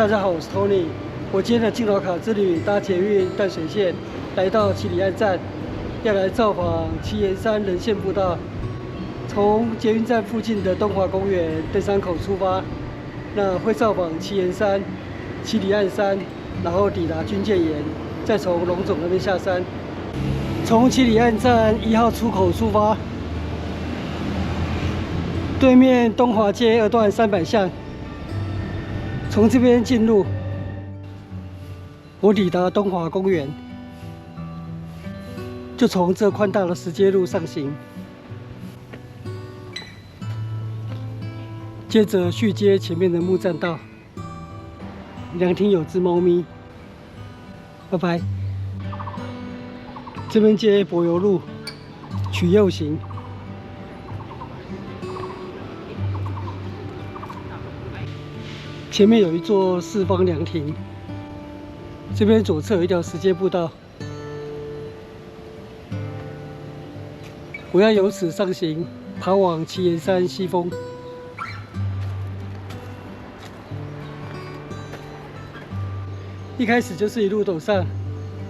大家好，我是 Tony。我今天的敬老卡之旅搭捷運淡水線來到七里岸站，要來造訪奇岩山人線步道。從捷運站附近的東華公園登山口出發，那會造訪奇岩山、七里岸山，然後抵達軍艦岩，再從龍總那邊下山。從七里岸站1號出口出發，對面東華街2段300巷，從這邊進入。我抵達東華公園，就從這寬大的石階路上行，接着續接前面的木棧道。涼亭有隻貓咪，拜拜。這邊接柏油路，取右行。前面有一座四方涼亭。這邊左側有一條石階步道，我要由此上行，爬往奇岩山西峰。一開始就是一路陡上，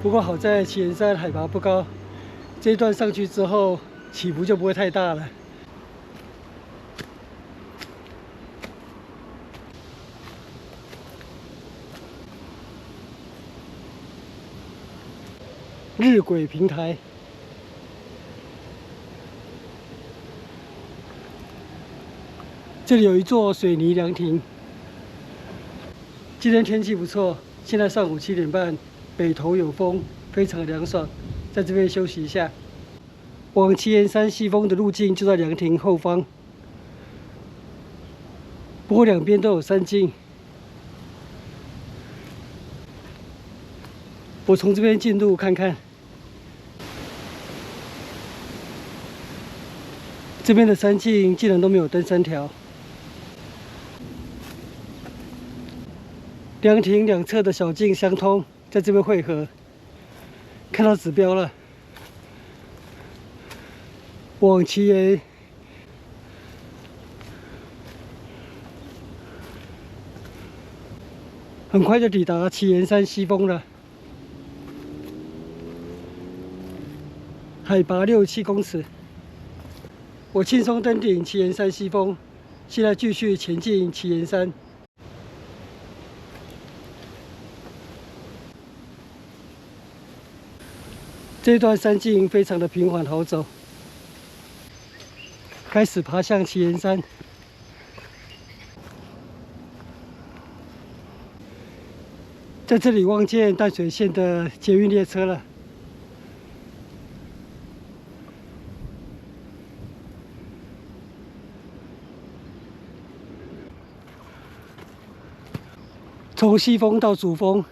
不過好在奇岩山海拔不高，這一段上去之後起伏就不會太大了。日晷平台，這裡有一座水泥涼亭。今天天氣不錯，現在上午7點半，北投有風，非常涼爽，在這邊休息一下。往奇岩山西峰的路徑就在涼亭後方，不過兩邊都有山徑。我從這邊進入看看。這邊的山徑竟然都沒有登山條，涼亭兩側的小徑相通，在這邊匯合。看到指標了，往奇岩，很快就抵達奇岩山西峰了，海拔6、7公尺。我輕鬆登頂奇岩山西峰，現在繼續前進奇岩山。這段山徑非常的平緩好走，開始爬向奇岩山。在這裡望見淡水線的捷運列車了。從西峰到主峰，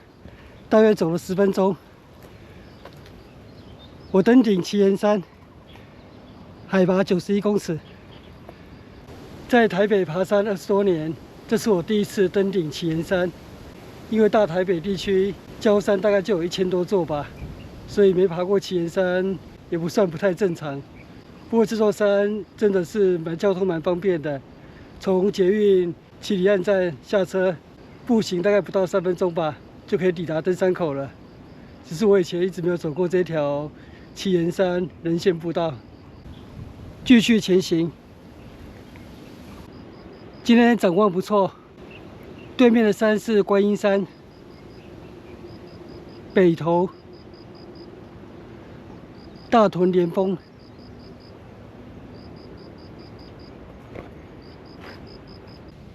大約走了10分鐘。我登頂奇岩山，海拔91公尺。在台北爬山20多年，這是我第一次登頂奇岩山。因為大台北地區郊山大概就有1000多座吧，所以沒爬過奇岩山也不算不太正常。不過這座山真的是交通蠻方便的，從捷運七里岸站下車。步行大概不到3分鐘吧，就可以抵達登山口了。只是我以前一直沒有走過這條奇岩山人線步道。繼續前行。今天展望不錯，對面的山是觀音山、北投、大屯連峰。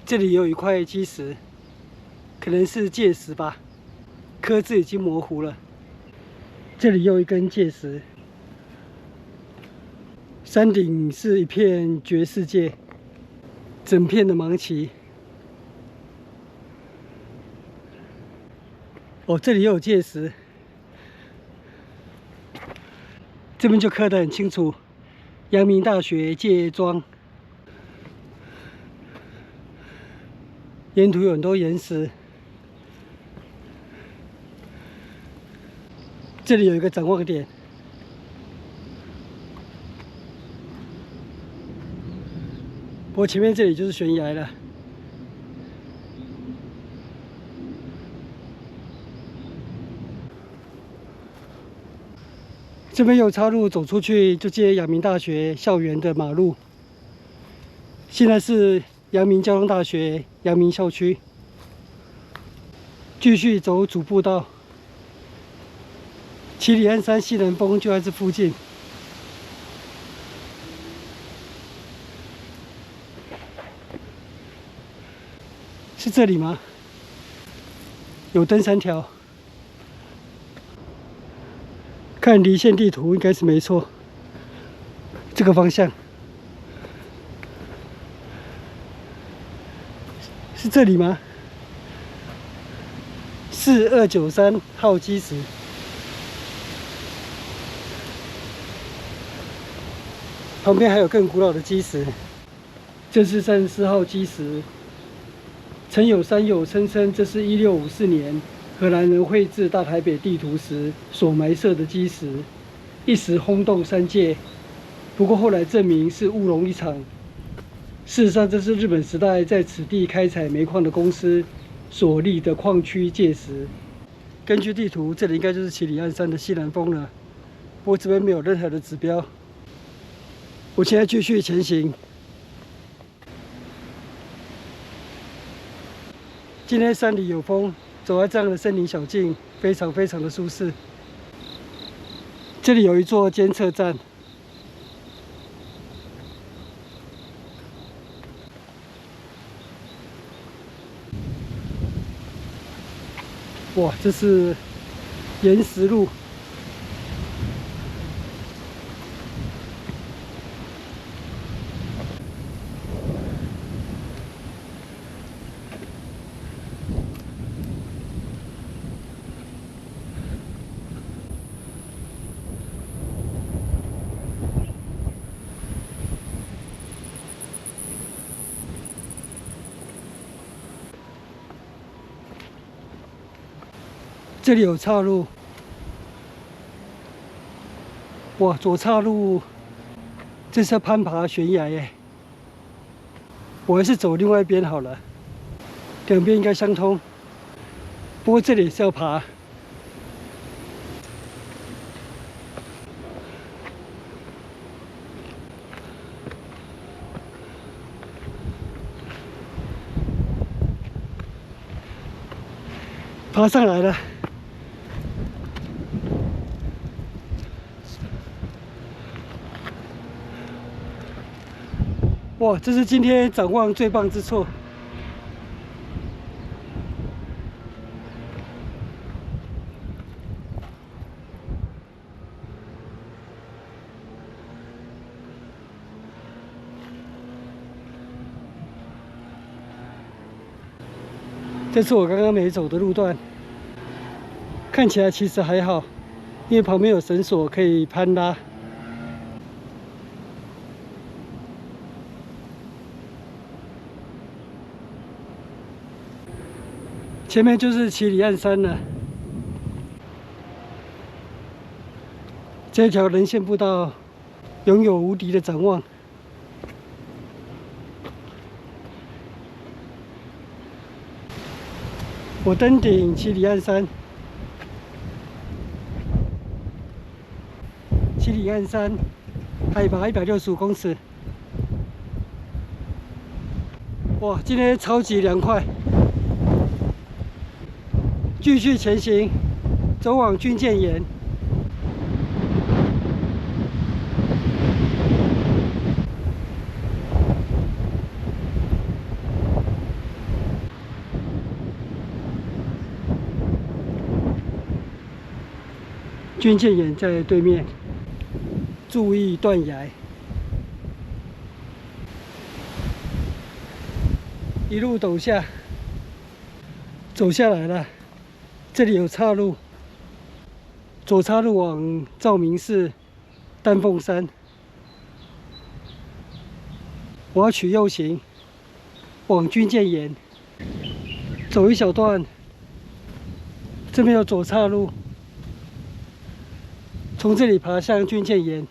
這裡也有一塊基石。可能是界石吧，刻字已經模糊了。這裡又一根界石。山頂是一片絕世界，整片的芒萁。哦，這裡又有界石，這邊就刻得很清楚，陽明大學界莊。沿途有很多岩石。這裡有一個展望點，不過前面這裡就是懸崖了。這邊有岔路，走出去就接陽明大學校園的馬路。現在是陽明交通大學陽明校區，繼續走主步道。唭哩岸山西南風就在這附近。是這裡嗎？有燈3條，看離線地圖應該是沒錯。這個方向是這裡嗎？4293號基石，旁邊還有更古老的基石。這是34號基石。曾有山友聲稱，這是1654年荷蘭人繪製大台北地圖時所埋設的基石，一時轟動3界。不過後來證明是烏龍一場。事實上，這是日本時代在此地開採煤礦的公司所立的礦區界石。根據地圖，這裡應該就是唭哩岸山的西南風了。不過這邊沒有任何的指標。我現在繼續前行。今天山裡有風，走在這樣的森林小徑，非常的舒適。這裡有一座監測站，哇，這是岩石路。這裡有岔路，哇，左岔路，這是要攀爬懸崖耶！我還是走另外一邊好了，兩邊應該相通。不過這裡是要爬。爬上來了。哇，這是今天展望最棒之處。這是我剛剛沒走的路段，看起來其實還好，因為旁邊有繩索可以攀拉。前面就是唭哩岸山了。這條人行步道擁有無敵的展望。我登頂唭哩岸山，唭哩岸山海拔165公尺。哇，今天超級涼快。繼續前行，走往軍艦岩。軍艦岩在對面，注意斷崖。一路陡下，走下來了。這裡有岔路，左岔路往照明寺、丹鳳山。我要取右行，往軍艦岩走一小段。這邊有左岔路，從這裡爬向軍艦岩。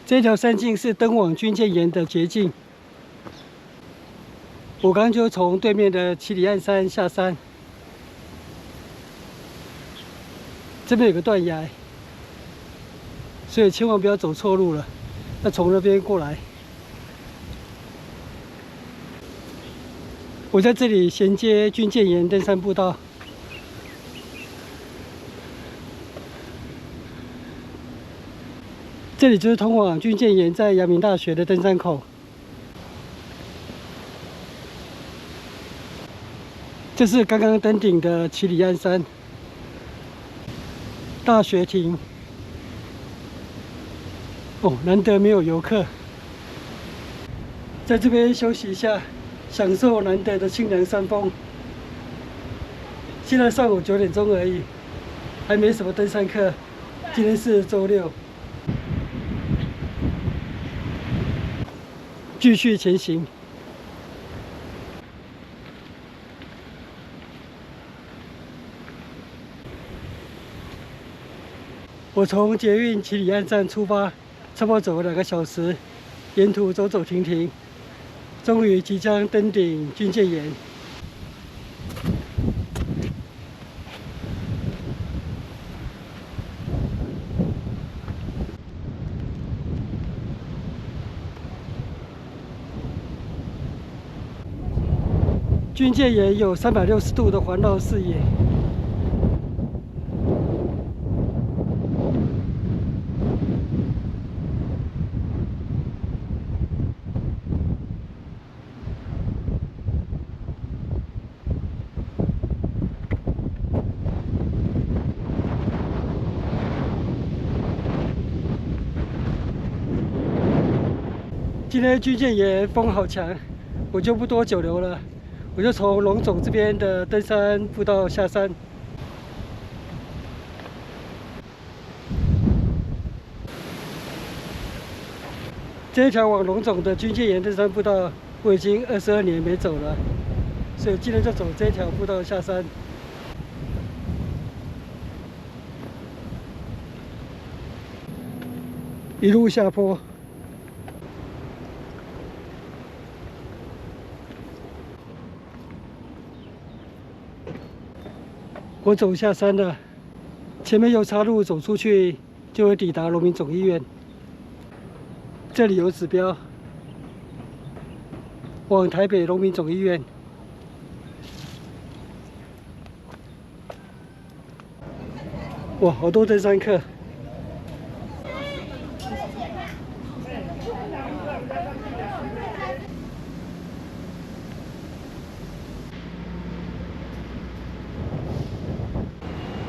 這條山徑是登往軍艦岩的捷徑。我剛就從對面的唭哩岸山下山。這邊有個斷崖，所以千萬不要走錯路了，要從那邊過來。我在這裡銜接軍艦岩登山步道。這裡就是通往軍艦岩在陽明大學的登山口。這是剛剛登頂的唭哩岸山大學亭。哦，難得沒有遊客，在這邊休息一下，享受難得的清涼山風。現在上午9點鐘而已，還沒什麼登山客。今天是週六。繼續前行。我從捷運唭哩岸站出發，差不多走了2個小時，沿途走走停停，終於即將登頂軍艦岩。軍艦岩有360度的環繞視野。今天軍艦岩風好強，我就不多久留了。我就從龍總這邊的登山步道下山。這一條往龍總的軍艦岩登山步道，我已經22年沒走了，所以今天就走這條步道下山。一路下坡。我走下山了，前面有岔路，走出去就會抵達榮民總醫院。這裡有指標，往台北榮民總醫院。哇，好多登山客！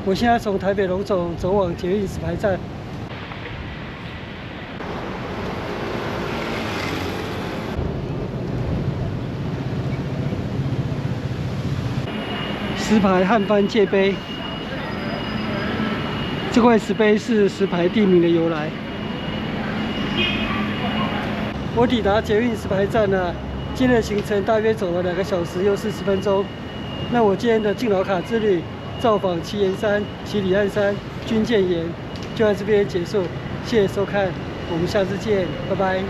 我現在從台北榮總走往捷運石牌站。石牌漢番界碑，這塊石碑是石牌地名的由來。我抵達捷運石牌站了，今天的行程大約走了2個小時又40分鐘。那我今天的敬老卡之旅，造訪旗岩山、唭哩岸山、軍艦岩，就在這邊結束。謝謝收看，我們下次見，拜拜。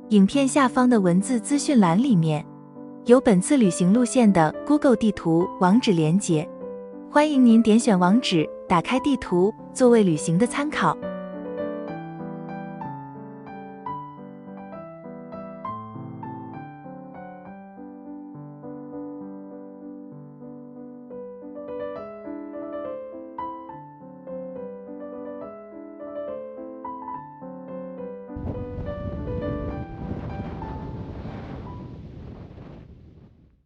影片下方的文字資訊欄裡面有本次旅行路線的 Google 地圖網址連結，歡迎您點選網址，打開地圖作為旅行的參考。